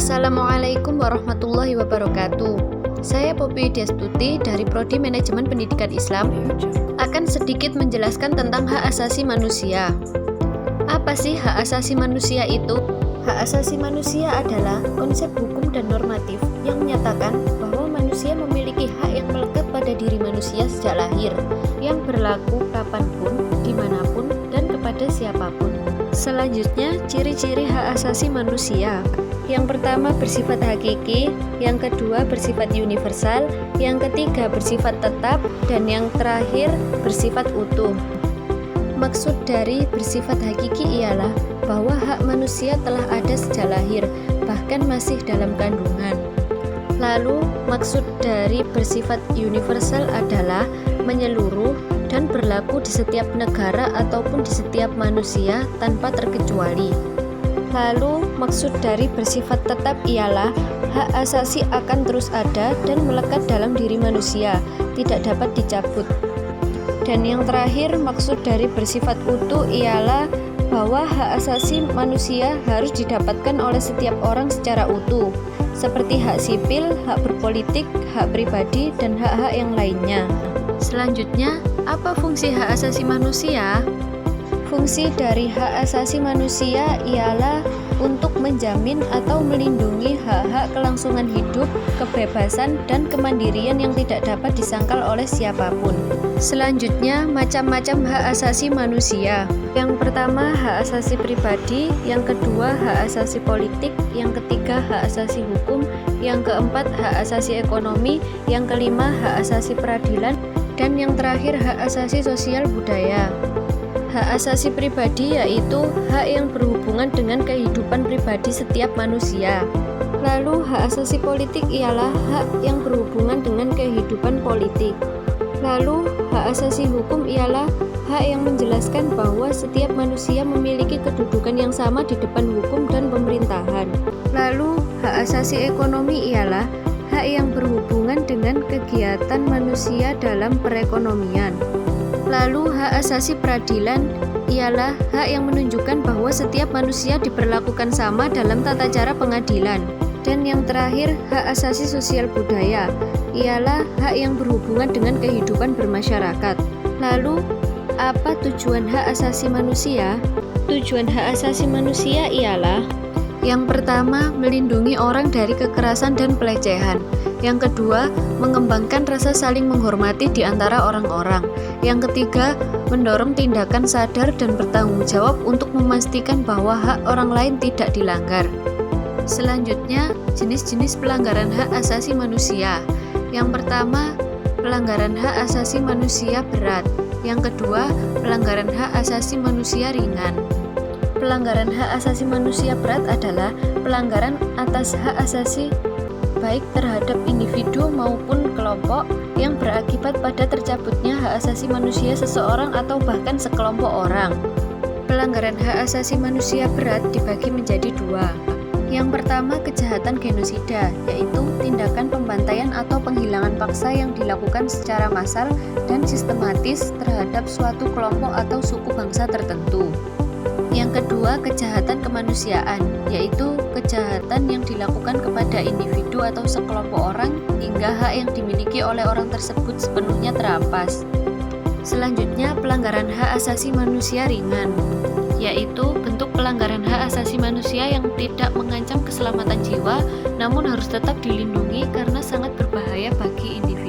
Assalamualaikum warahmatullahi wabarakatuh. Saya Poppy Destuti dari Prodi Manajemen Pendidikan Islam akan sedikit menjelaskan tentang hak asasi manusia. Apa sih hak asasi manusia itu? Hak asasi manusia adalah konsep hukum dan normatif yang menyatakan bahwa manusia memiliki hak yang melekat pada diri manusia sejak lahir, yang berlaku kapanpun, dimanapun, dan kepada siapapun. Selanjutnya, ciri-ciri hak asasi manusia. Yang pertama bersifat hakiki, yang kedua bersifat universal, yang ketiga bersifat tetap, dan yang terakhir bersifat utuh. Maksud dari bersifat hakiki ialah bahwa hak manusia telah ada sejak lahir, bahkan masih dalam kandungan. Lalu, maksud dari bersifat universal adalah menyeluruh dan berlaku di setiap negara ataupun di setiap manusia tanpa terkecuali. Lalu, maksud dari bersifat tetap ialah hak asasi akan terus ada dan melekat dalam diri manusia, tidak dapat dicabut. Dan yang terakhir, maksud dari bersifat utuh ialah bahwa hak asasi manusia harus didapatkan oleh setiap orang secara utuh, seperti hak sipil, hak berpolitik, hak pribadi, dan hak-hak yang lainnya. Selanjutnya, apa fungsi hak asasi manusia? Fungsi dari hak asasi manusia ialah untuk menjamin atau melindungi hak-hak kelangsungan hidup, kebebasan, dan kemandirian yang tidak dapat disangkal oleh siapapun. Selanjutnya, macam-macam hak asasi manusia. Yang pertama, hak asasi pribadi, yang kedua, hak asasi politik, yang ketiga, hak asasi hukum, yang keempat, hak asasi ekonomi, yang kelima, hak asasi peradilan, dan yang terakhir, hak asasi sosial budaya. Hak asasi pribadi yaitu hak yang berhubungan dengan kehidupan pribadi setiap manusia. Lalu hak asasi politik ialah hak yang berhubungan dengan kehidupan politik. Lalu hak asasi hukum ialah hak yang menjelaskan bahwa setiap manusia memiliki kedudukan yang sama di depan hukum dan pemerintahan. Lalu hak asasi ekonomi ialah hak yang berhubungan dengan kegiatan manusia dalam perekonomian. Lalu hak asasi peradilan ialah hak yang menunjukkan bahwa setiap manusia diperlakukan sama dalam tata cara pengadilan. Dan yang terakhir, hak asasi sosial budaya ialah hak yang berhubungan dengan kehidupan bermasyarakat. Lalu, apa tujuan hak asasi manusia? Tujuan hak asasi manusia ialah yang pertama, melindungi orang dari kekerasan dan pelecehan. Yang kedua, mengembangkan rasa saling menghormati di antara orang-orang. Yang ketiga, mendorong tindakan sadar dan bertanggung jawab untuk memastikan bahwa hak orang lain tidak dilanggar. Selanjutnya, jenis-jenis pelanggaran hak asasi manusia. Yang pertama, pelanggaran hak asasi manusia berat. Yang kedua, pelanggaran hak asasi manusia ringan. Pelanggaran hak asasi manusia berat adalah pelanggaran atas hak asasi baik terhadap individu maupun kelompok yang berakibat pada tercabutnya hak asasi manusia seseorang atau bahkan sekelompok orang. Pelanggaran hak asasi manusia berat dibagi menjadi dua. Yang pertama, kejahatan genosida, yaitu tindakan pembantaian atau penghilangan paksa yang dilakukan secara massal dan sistematis terhadap suatu kelompok atau suku bangsa tertentu. Yang kedua, kejahatan kemanusiaan, yaitu kejahatan yang dilakukan kepada individu atau sekelompok orang hingga hak yang dimiliki oleh orang tersebut sepenuhnya terampas. Selanjutnya, pelanggaran hak asasi manusia ringan, yaitu bentuk pelanggaran hak asasi manusia yang tidak mengancam keselamatan jiwa, namun harus tetap dilindungi karena sangat berbahaya bagi individu.